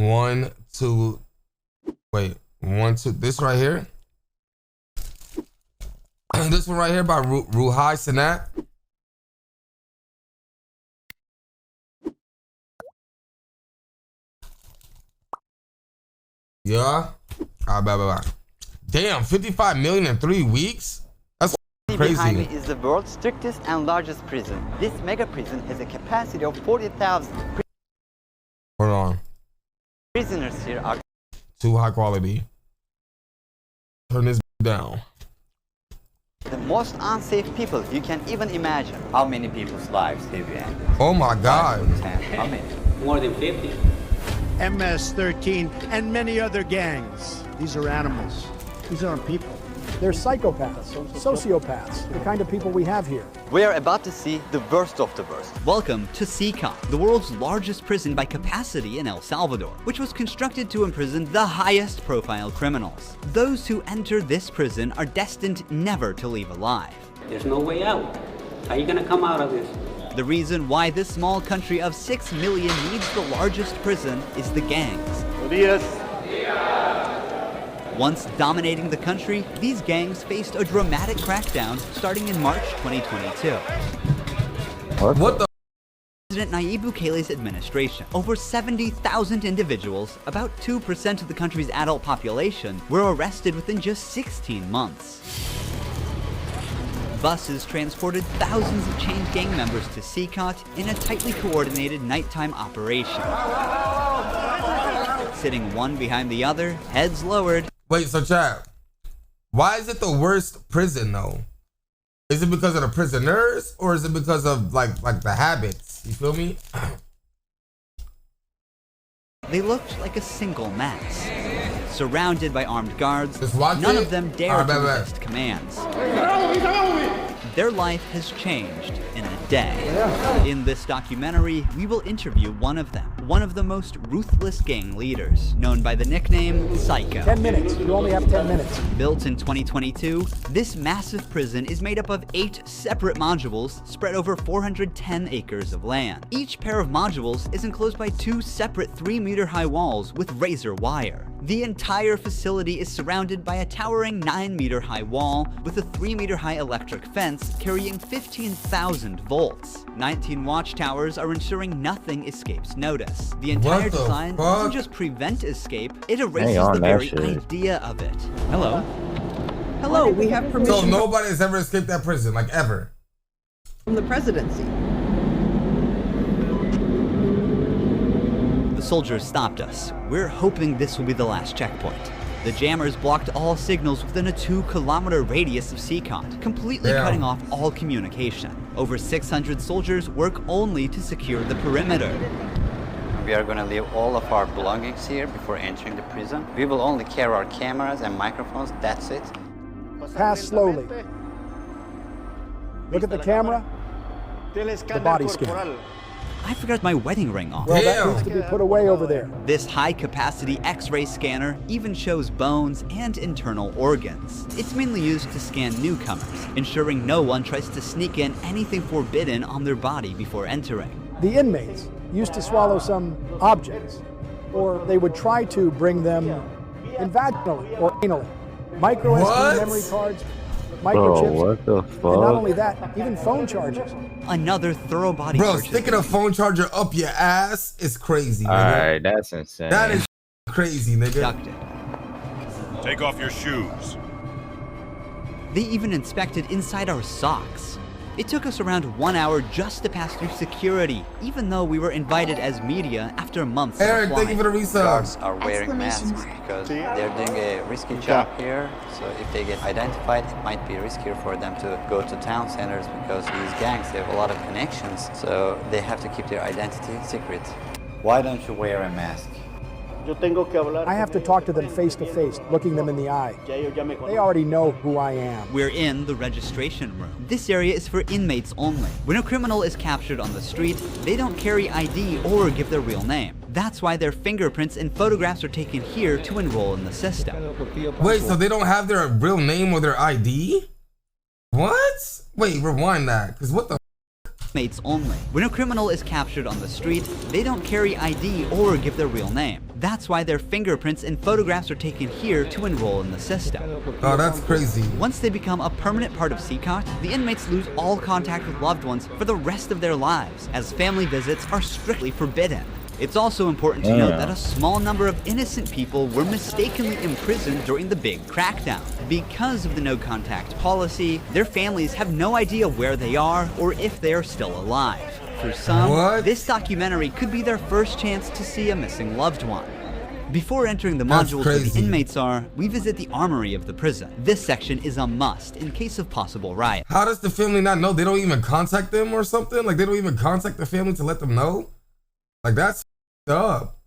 1, 2. Wait, 1, 2. This right here. This one right here by Ruhai Sanat. Yeah. Blah. Damn, 55 million in 3 weeks? That's crazy. Behind me is the world's strictest and largest prison. This mega prison has a capacity of 40,000. Hold on. Prisoners here are too high quality. Turn this down. the most unsafe people you can even imagine. How many people's lives have you ended? Oh my God. 10. How many? More than 50. MS-13 and many other gangs. These are animals. These aren't people. They're psychopaths, sociopaths, the kind of people we have here. We are about to see the worst of the worst. Welcome to CCOT, the world's largest prison by capacity in El Salvador, which was constructed to imprison the highest profile criminals. Those who enter this prison are destined never to leave alive. There's no way out. How are you gonna come out of this? The reason why this small country of 6 million needs the largest prison is the gangs. Once dominating the country, these gangs faced a dramatic crackdown starting in March 2022. What the? President Nayib Bukele's administration, over 70,000 individuals, about 2% of the country's adult population, were arrested within just 16 months. Buses transported thousands of chained gang members to CCOT in a tightly coordinated nighttime operation. Sitting one behind the other, heads lowered. Wait, so chat, why is it the worst prison though? Is it because of the prisoners or is it because of like the habits? You feel me? They looked like a single mass. Surrounded by armed guards, none of them dared to resist commands. Their life has changed in a day. In this documentary, we will interview one of them, one of the most ruthless gang leaders, known by the nickname Psycho. 10 minutes. You only have 10 minutes. Built in 2022, this massive prison is made up of 8 separate modules spread over 410 acres of land. Each pair of modules is enclosed by 2 separate 3-meter-high walls with razor wire. The entire facility is surrounded by a towering 9-meter-high wall with a 3-meter-high electric fence carrying 15,000 volts. 19 watchtowers are ensuring nothing escapes notice. The entire design doesn't just prevent escape, it erases the very idea of it. Hello. Hello, we have permission. So nobody has ever escaped that prison, like ever? From the presidency. The soldiers stopped us. We're hoping this will be the last checkpoint. The jammers blocked all signals within a 2-kilometer radius of CCOT, completely cutting off all communication. Over 600 soldiers work only to secure the perimeter. We are going to leave all of our belongings here before entering the prison. We will only carry our cameras and microphones, that's it. Pass slowly. Look at the camera. The body scan. I forgot my wedding ring off. Well, that needs to be put away over there. This high-capacity X-ray scanner even shows bones and internal organs. It's mainly used to scan newcomers, ensuring no one tries to sneak in anything forbidden on their body before entering. The inmates used to swallow some objects, or they would try to bring them in vaginally or anally. Micro SD memory cards, microchips, what the fuck? and not only that, even phone chargers. Another thorough body Bro, search. sticking a phone charger up your ass is crazy, nigga. Alright, that's insane. That is crazy, nigga. Conducted. Take off your shoes. They even inspected inside our socks. It took us around 1 hour just to pass through security, even though we were invited as media after months of Eric, thank you for the Guards resub. are wearing masks because they're doing a risky job here. So if they get identified, it might be riskier for them to go to town centers because these gangs, they have a lot of connections. So they have to keep their identity secret. Why don't you wear a mask? I have to talk to them face to face, looking them in the eye. They already know who I am. We're in the registration room. This area is for inmates only. When a criminal is captured on the street, they don't carry ID or give their real name. That's why their fingerprints and photographs are taken here to enroll in the system. Wait, so they don't have their real name or their ID? What? Wait, rewind that, because what the inmates only. When a criminal is captured on the street, they don't carry ID or give their real name. That's why their fingerprints and photographs are taken here to enroll in the system. Oh, that's crazy. Once they become a permanent part of CCOT, the inmates lose all contact with loved ones for the rest of their lives, as family visits are strictly forbidden. It's also important to note that a small number of innocent people were mistakenly imprisoned during the big crackdown. Because of the no-contact policy, their families have no idea where they are or if they are still alive. For some, this documentary could be their first chance to see a missing loved one. Before entering the modules where the inmates are, we visit the armory of the prison. This section is a must in case of possible riot. How does the family not know? They don't even contact them or something? Like, they don't even contact the family to let them know? Like, that's up.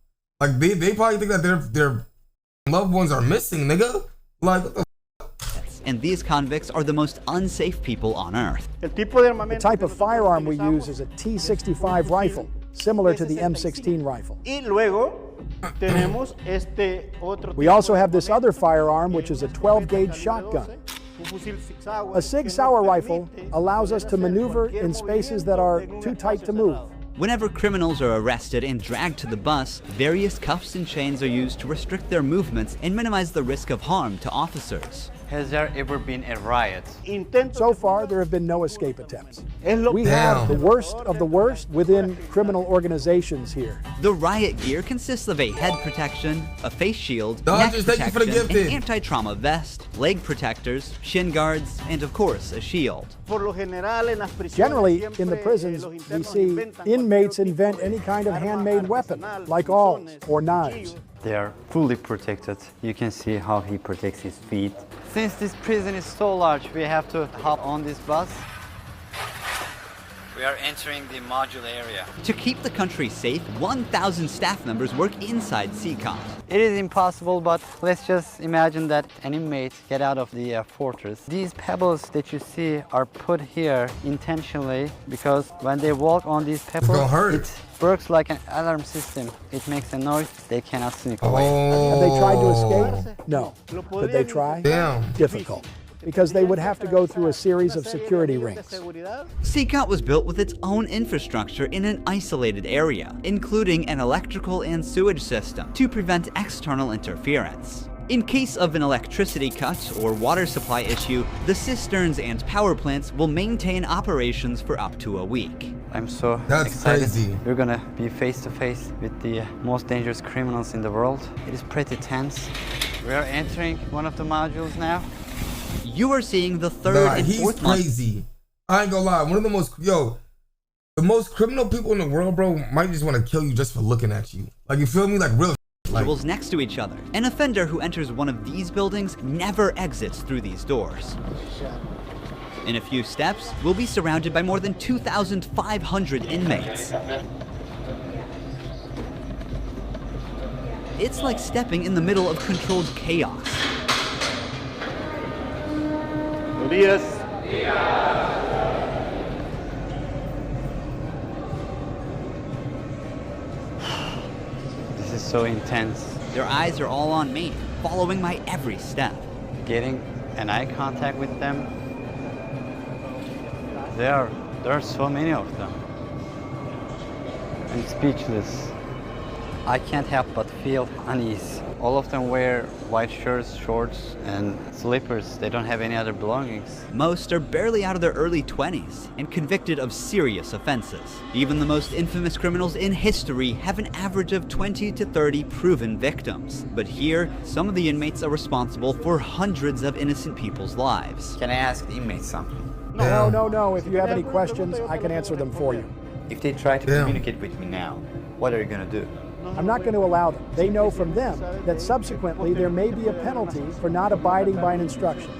Like, they probably think that their loved ones are missing, nigga. Like, what the and these convicts are the most unsafe people on Earth. The type of firearm we use is a T65 rifle, similar to the M16 rifle. We also have this other firearm, which is a 12-gauge shotgun. A Sig Sauer rifle allows us to maneuver in spaces that are too tight to move. Whenever criminals are arrested and dragged to the bus, various cuffs and chains are used to restrict their movements and minimize the risk of harm to officers. Has there ever been a riot? So far, there have been no escape attempts. We have the worst of the worst within criminal organizations here. The riot gear consists of a head protection, a face shield, neck protection, an anti-trauma vest, leg protectors, shin guards, and of course, a shield. Generally, in the prisons, we see inmates invent any kind of handmade weapon, like awls or knives. They are fully protected. You can see how he protects his feet. Since this prison is so large, we have to hop on this bus. We are entering the module area. To keep the country safe, 1,000 staff members work inside CCOT. It is impossible, but let's just imagine that an inmate get out of the fortress. These pebbles that you see are put here intentionally because when they walk on these pebbles, it works like an alarm system. It makes a noise, they cannot sneak away. Have they tried to escape? No. Could they try? Damn. Difficult, because they would have to go through a series of security rings. CCOT was built with its own infrastructure in an isolated area, including an electrical and sewage system to prevent external interference. In case of an electricity cut or water supply issue, the cisterns and power plants will maintain operations for up to a week. I'm so excited. Crazy. We're gonna be face to face with the most dangerous criminals in the world. It is pretty tense. We are entering one of the modules now. You are seeing the third and fourth module. He's crazy. I ain't gonna lie. One of the most, the most criminal people in the world, bro, might just want to kill you just for looking at you. Like, you feel me? Like, real. Modules next to each other. An offender who enters one of these buildings never exits through these doors. In a few steps, we'll be surrounded by more than 2,500 inmates. It's like stepping in the middle of controlled chaos. This is so intense. Their eyes are all on me, following my every step. Getting an eye contact with them. There are so many of them. I'm speechless. I can't help but feel unease. All of them wear white shirts, shorts, and slippers. They don't have any other belongings. Most are barely out of their early 20s and convicted of serious offenses. Even the most infamous criminals in history have an average of 20 to 30 proven victims. But here, some of the inmates are responsible for hundreds of innocent people's lives. Can I ask the inmates something? No. If you have any questions, I can answer them for you. If they try to communicate with me now, what are you gonna do? I'm not going to allow them. They know from them that subsequently there may be a penalty for not abiding by an instruction.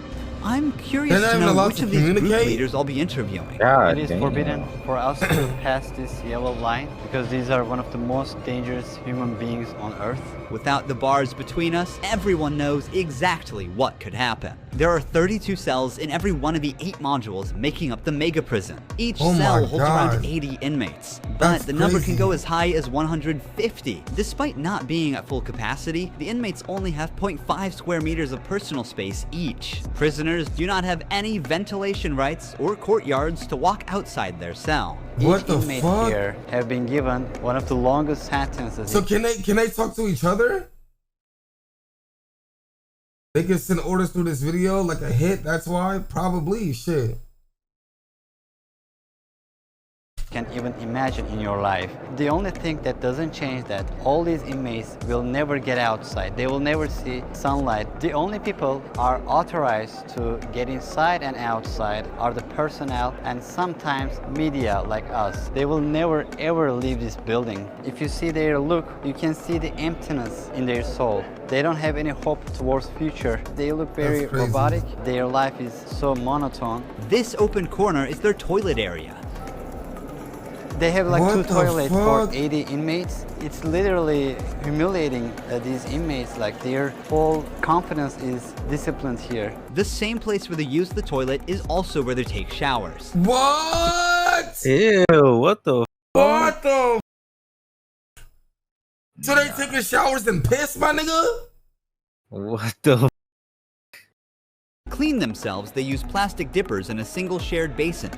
I'm curious to know which of these group leaders I'll be interviewing. It is forbidden for us to pass this yellow line because these are one of the most dangerous human beings on Earth. Without the bars between us, everyone knows exactly what could happen. There are 32 cells in every one of the 8 modules making up the mega prison. Each cell holds around 80 inmates, but the number can go as high as 150. Despite not being at full capacity, the inmates only have 0.5 square meters of personal space each. Prisoners prisoners do not have any ventilation rights or courtyards to walk outside their cell. What Each the inmate fuck? here have been given one of the longest sentences. So can they talk to each other? They can send orders through this video like a hit. That's why probably shit. Can even imagine in your life. The only thing that doesn't change that all these inmates will never get outside. They will never see sunlight. The only people are authorized to get inside and outside are the personnel and sometimes media like us. They will never ever leave this building. If you see their look, you can see the emptiness in their soul. They don't have any hope towards future. They look very robotic. Their life is so monotone. This open corner is their toilet area. They have like What 2 the toilets for fuck? 80 inmates. It's literally humiliating these inmates. Like their whole confidence is disciplined here. The same place where they use the toilet is also where they take showers. What? Ew, what the? What the? So they taking showers and piss, my nigga? What the? Clean themselves, they use plastic dippers in a single shared basin.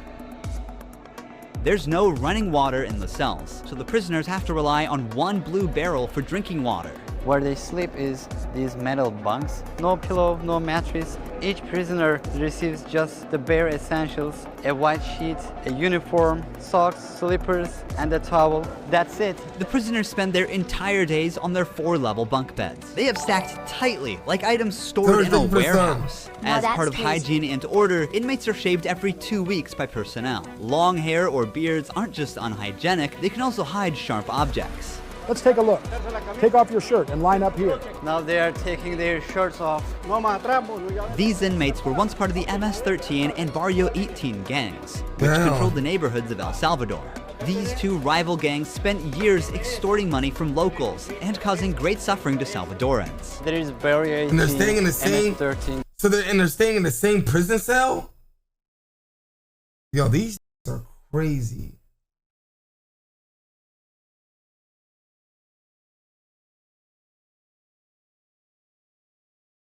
There's no running water in the cells, so the prisoners have to rely on one blue barrel for drinking water. Where they sleep is these metal bunks. No pillow, no mattress. Each prisoner receives just the bare essentials: a white sheet, a uniform, socks, slippers, and a towel. That's it. The prisoners spend their entire days on their 4-level bunk beds. They have stacked tightly, like items stored in a 30%. warehouse. Now As that's part of crazy. hygiene and order, inmates are shaved every 2 weeks by personnel. Long hair or beards aren't just unhygienic, they can also hide sharp objects. Let's take a look. Take off your shirt and line up here. Now they are taking their shirts off. These inmates were once part of the MS-13 and Barrio 18 gangs, which Damn. controlled the neighborhoods of El Salvador. These two rival gangs spent years extorting money from locals and causing great suffering to Salvadorans. There is Barrio 18, And they're staying in the same. MS-13. So they're staying in the same prison cell. Yo, these are crazy.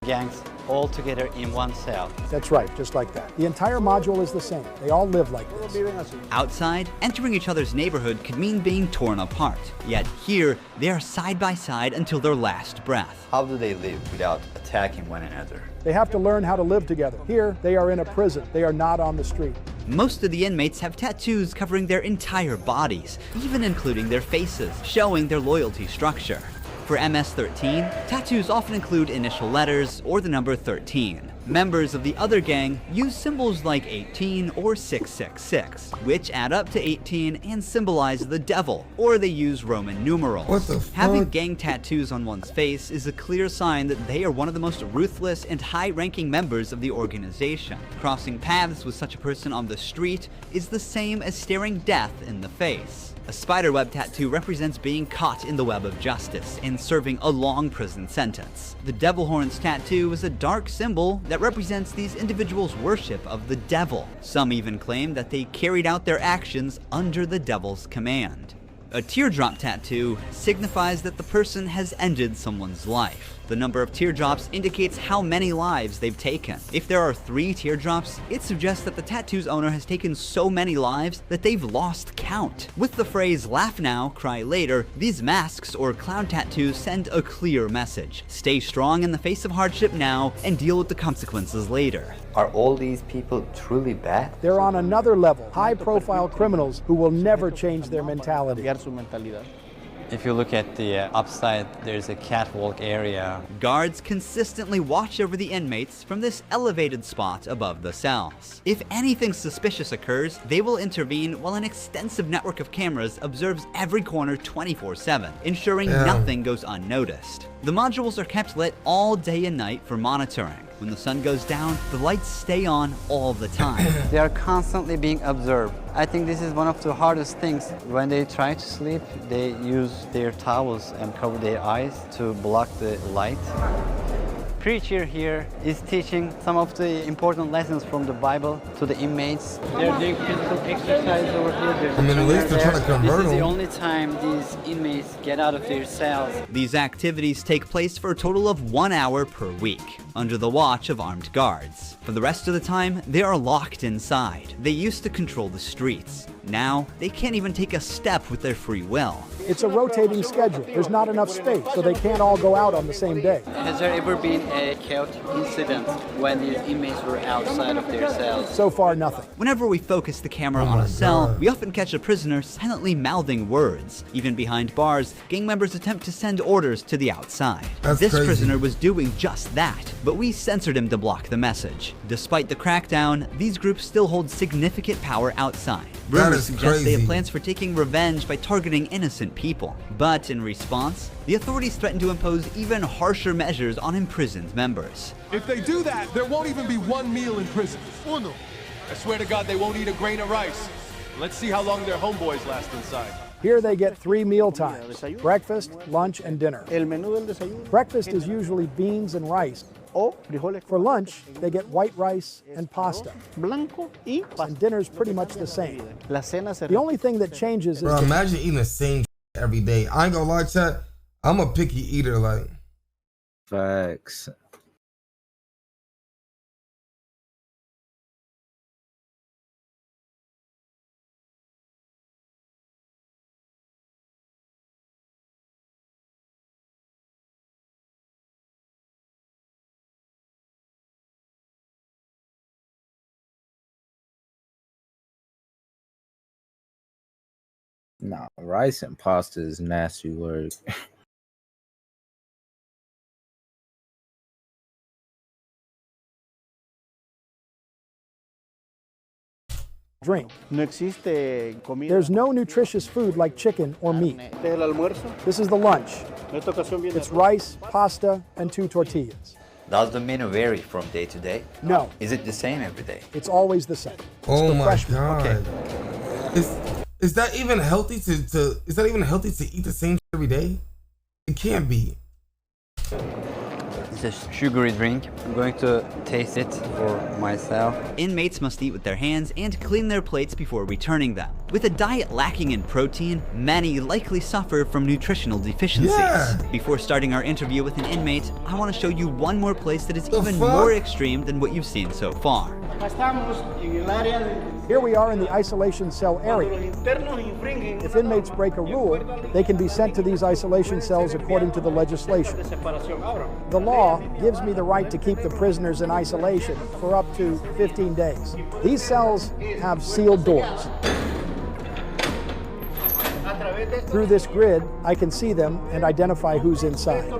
gangs all together in one cell. That's right, just like that. The entire module is the same. They all live like this. Outside, entering each other's neighborhood could mean being torn apart. Yet here, they are side by side until their last breath. How do they live without attacking one another? They have to learn how to live together. Here, they are in a prison. They are not on the street. Most of the inmates have tattoos covering their entire bodies, even including their faces, showing their loyalty structure. For MS-13, tattoos often include initial letters or the number 13. Members of the other gang use symbols like 18 or 666, which add up to 18 and symbolize the devil, or they use Roman numerals. What the fuck? Having gang tattoos on one's face is a clear sign that they are one of the most ruthless and high-ranking members of the organization. Crossing paths with such a person on the street is the same as staring death in the face. A spiderweb tattoo represents being caught in the web of justice and serving a long prison sentence. The devil horns tattoo is a dark symbol that represents these individuals' worship of the devil. Some even claim that they carried out their actions under the devil's command. A teardrop tattoo signifies that the person has ended someone's life. The number of teardrops indicates how many lives they've taken. If there are 3 teardrops, it suggests that the tattoo's owner has taken so many lives that they've lost count. With the phrase "laugh now, cry later," these masks or clown tattoos send a clear message. Stay strong in the face of hardship now and deal with the consequences later. Are all these people truly bad? They're on another level, high-profile criminals who will never change their mentality. If you look at the upside, there's a catwalk area. Guards consistently watch over the inmates from this elevated spot above the cells. If anything suspicious occurs, they will intervene while an extensive network of cameras observes every corner 24/7, ensuring nothing goes unnoticed. The modules are kept lit all day and night for monitoring. When the sun goes down, the lights stay on all the time. They are constantly being observed. I think this is one of the hardest things. When they try to sleep, they use their towels and cover their eyes to block the light. preacher here is teaching some of the important lessons from the Bible to the inmates. They're doing physical exercise over here. There's I mean, at least they're trying to this convert is the them. only time these inmates get out of their cells. These activities take place for a total of 1 hour per week, under the watch of armed guards. For the rest of the time, they are locked inside. They used to control the streets. Now, they can't even take a step with their free will. It's a rotating schedule. There's not enough space, so they can't all go out on the same day. Has there ever been a chaotic incident when these inmates were outside of their cells? So far, nothing. Whenever we focus the camera on a cell, we often catch a prisoner silently mouthing words. Even behind bars, gang members attempt to send orders to the outside. That's This crazy. prisoner was doing just that, but we censored him to block the message. Despite the crackdown, these groups still hold significant power outside. Rumors is suggest they have crazy. plans for taking revenge by targeting innocent people. But in response, the authorities threaten to impose even harsher measures on imprisoned members. If they do that, there won't even be one meal in prison. Uno. I swear to God, they won't eat a grain of rice. Let's see how long their homeboys last inside. Here they get 3 meal times: breakfast, lunch, and dinner. Breakfast is usually beans and rice. For lunch, they get white rice and pasta. And dinner's pretty much the same. The only thing that changes is Bro, imagine eating the same every day. I ain't gonna lie, chat. I'm a picky eater, like. Facts. Nah, rice and pasta is nasty work. drink. There's no nutritious food like chicken or meat. This is the lunch. It's rice, pasta, and 2 tortillas. Does the menu vary from day to day? No, Is it the same every day? it's always the same. Oh the my fresh- god. Is that even healthy to is that even healthy to eat the same shit every day? It can't be. It's a sugary drink. I'm going to taste it for myself. Inmates must eat with their hands and clean their plates before returning them. With a diet lacking in protein, many likely suffer from nutritional deficiencies. Yeah. Before starting our interview with an inmate, I want to show you one more place that is The even fuck? more extreme than what you've seen so far. Here we are in the isolation cell area. If inmates break a rule, they can be sent to these isolation cells according to the legislation. The law gives me the right to keep the prisoners in isolation for up to 15 days. These cells have sealed doors. Through this grid, I can see them and identify who's inside.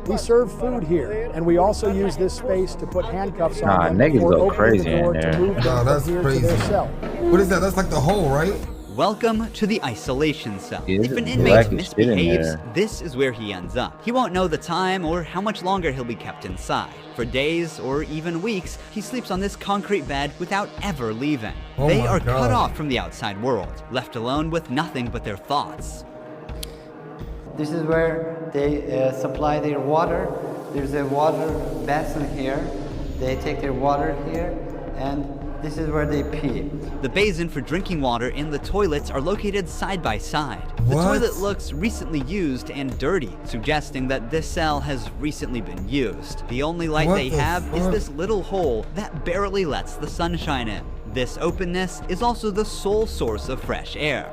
We serve food here, and we also use this space to put handcuffs on Nah, them niggas before go opening crazy the door in to there. move them No, from that's here crazy. to their cell. What is that? That's like the hole, right? Welcome to the isolation cell. Yeah, If an black inmate as shit in misbehaves, there. this is where he ends up. He won't know the time or how much longer he'll be kept inside. For days or even weeks, he sleeps on this concrete bed without ever leaving. Oh They my are God. cut off from the outside world, left alone with nothing but their thoughts. This is where they supply their water. There's a water basin here. They take their water here, and this is where they pee. The basin for drinking water and the toilets are located side by side. The What? toilet looks recently used and dirty, suggesting that this cell has recently been used. The only light What they the have is fuck? this little hole that barely lets the sunshine in. This openness is also the sole source of fresh air.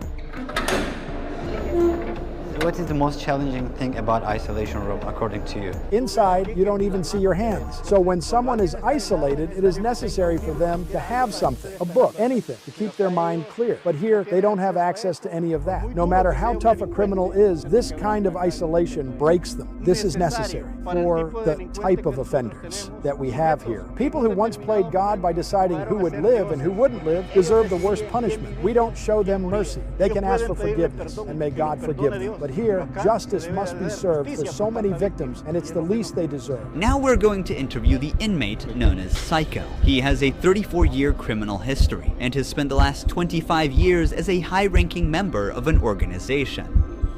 What is the most challenging thing about isolation room, according to you? Inside, you don't even see your hands. So when someone is isolated, it is necessary for them to have something, a book, anything, to keep their mind clear. But here, they don't have access to any of that. No matter how tough a criminal is, this kind of isolation breaks them. This is necessary for the type of offenders that we have here. People who once played God by deciding who would live and who wouldn't live deserve the worst punishment. We don't show them mercy. They can ask for forgiveness, and may God forgive them. But here, justice must be served for so many victims, and it's the least they deserve. Now we're going to interview the inmate known as Psycho. He has a 34-year criminal history and has spent the last 25 years as a high-ranking member of an organization.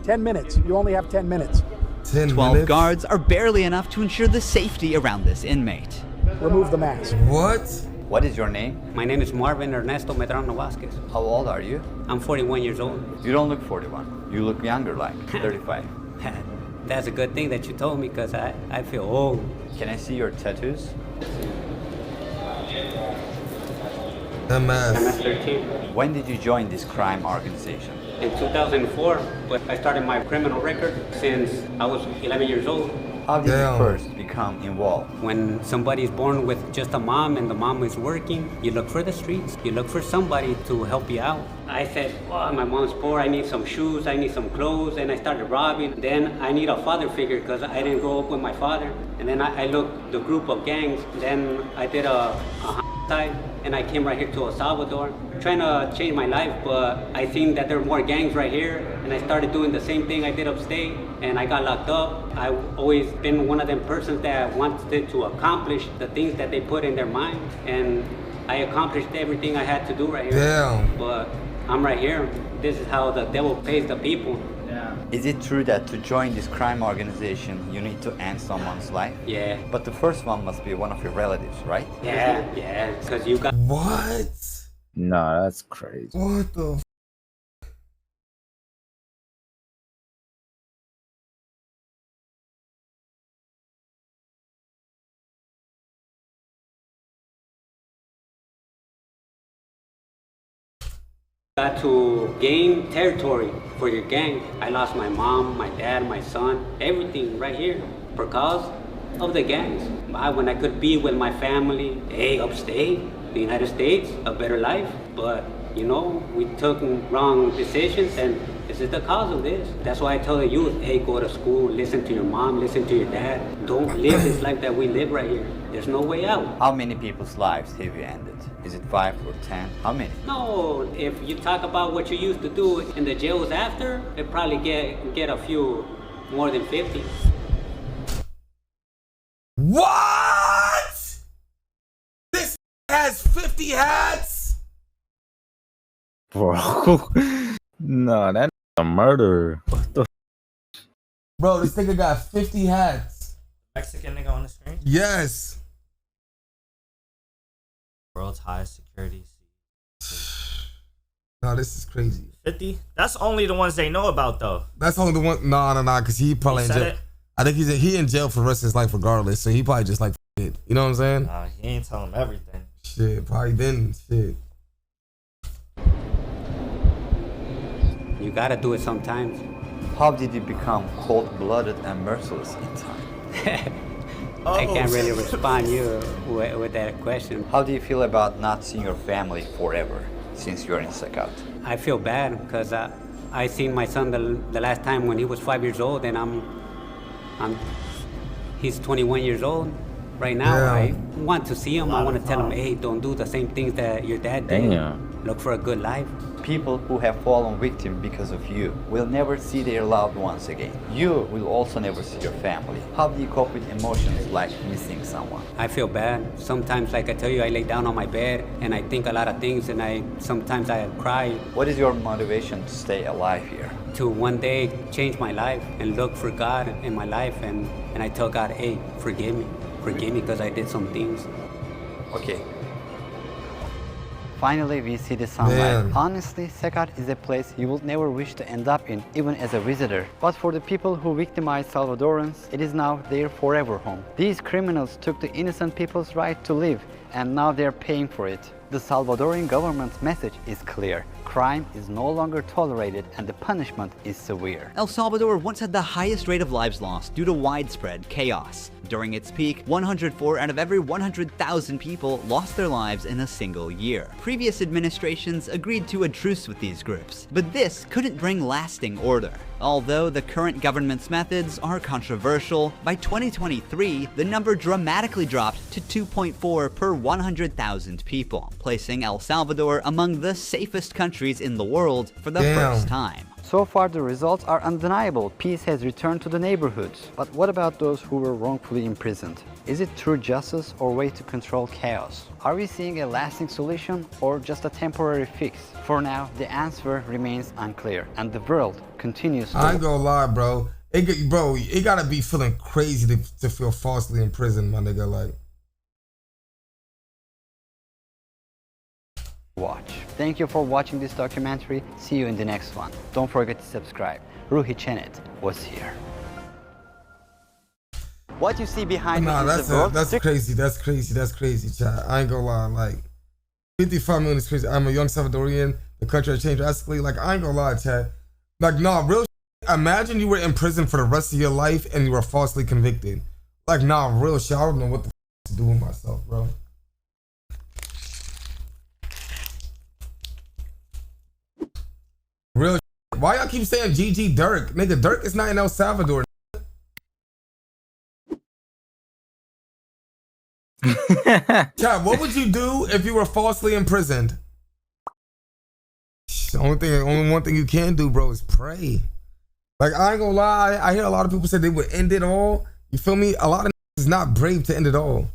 10 minutes. You only have 10 minutes. 10 12 minutes? guards are barely enough to ensure the safety around this inmate. Remove the mask. What? What is your name? My name is Marvin Ernesto Medrano Vasquez. How old are you? I'm 41 years old. You don't look 41. You look younger, like 35. That's a good thing that you told me because I feel old. Can I see your tattoos? MS. MS-13. When did you join this crime organization? In 2004, but I started my criminal record since I was 11 years old. How did Damn. you first become involved? When somebody is born with just a mom and the mom is working, you look for the streets. You look for somebody to help you out. I said, oh, my mom's poor, I need some shoes, I need some clothes, and I started robbing. Then I need a father figure because I didn't grow up with my father. And then I looked the group of gangs. Then I did a side, and I came right here to El Salvador, trying to change my life, but I seen that there were more gangs right here, and I started doing the same thing I did upstate, and I got locked up. I've always been one of them persons that wanted to accomplish the things that they put in their mind, and I accomplished everything I had to do right here. Damn. But I'm right here. This is how the devil pays the people. Is it true that to join this crime organization, you need to end someone's life? Yeah. But the first one must be one of your relatives, right? Yeah, because you got... What? Nah, that's crazy. What the? Got to gain territory for your gang. I lost my mom, my dad, my son, everything right here because of the gangs. When I could be with my family, hey, upstate, the United States, a better life. But, you know, we took wrong decisions and this is the cause of this. That's why I tell the youth, hey, go to school, listen to your mom, listen to your dad. Don't live this life that we live right here. There's no way out. How many people's lives have you ended? Is it 5 or 10? How many? No, if you talk about what you used to do in the jails after, it probably get a few more than 50. What? This has 50 hats? Bro. No, that's a murderer. What the? Bro, this nigga got 50 hats. Mexican nigga on the screen? Yes. World's highest security. No, this is crazy. 50? That's only the ones they know about, though. That's only the one. No, because he probably in said jail. it? I think he in jail for the rest of his life regardless. So he probably just like it. You know what I'm saying? Nah, he ain't telling them everything. Shit, probably didn't. Shit. You gotta do it sometimes. How did you become cold-blooded and merciless in time? I can't really respond you with that question. How do you feel about not seeing your family forever since you're in Sakat? I feel bad because I seen my son the last time when he was 5 years old, and he's 21 years old right now. Yeah. I want to see him. I want to tell him, hey, don't do the same things that your dad did. Damn. Look for a good life. People who have fallen victim because of you will never see their loved ones again. You will also never see your family. How do you cope with emotions like missing someone? I feel bad. Sometimes, like I tell you, I lay down on my bed and I think a lot of things, and sometimes I cry. What is your motivation to stay alive here? To one day change my life and look for God in my life, and I tell God, hey, forgive me because I did some things. Okay. Finally, we see the sunlight. Man. Honestly, Sakat is a place you would never wish to end up in, even as a visitor. But for the people who victimized Salvadorans, it is now their forever home. These criminals took the innocent people's right to live, and now they're paying for it. The Salvadoran government's message is clear. Crime is no longer tolerated and the punishment is severe. El Salvador once had the highest rate of lives lost due to widespread chaos. During its peak, 104 out of every 100,000 people lost their lives in a single year. Previous administrations agreed to a truce with these groups, but this couldn't bring lasting order. Although the current government's methods are controversial, by 2023, the number dramatically dropped to 2.4 per 100,000 people, placing El Salvador among the safest countries in the world for the first time. So far, the results are undeniable. Peace has returned to the neighborhoods. But what about those who were wrongfully imprisoned? Is it true justice or way to control chaos? Are we seeing a lasting solution or just a temporary fix? For now, the answer remains unclear, and the world continues to... I ain't gonna lie, bro. Bro, it gotta be feeling crazy to feel falsely in prison, my nigga. Like, watch. Thank you for watching this documentary. See you in the next one. Don't forget to subscribe. Ruhi Chenet was here. What you see behind me is the world. That's crazy. That's crazy, chat. I ain't gonna lie. Like, 55 million is crazy. I'm a young Salvadorian. The country has changed drastically. Like, I ain't gonna lie, chat. Like, nah, real. Imagine you were in prison for the rest of your life and you were falsely convicted. Like, nah, real shit. I don't know what the to do with myself, bro. Real. Why y'all keep saying GG Dirk? Nigga, Dirk is not in El Salvador. Chat, what would you do if you were falsely imprisoned? Only one thing you can do, bro, is pray. Like, I ain't gonna lie, I hear a lot of people say they would end it all. You feel me? A lot of is not brave to end it all.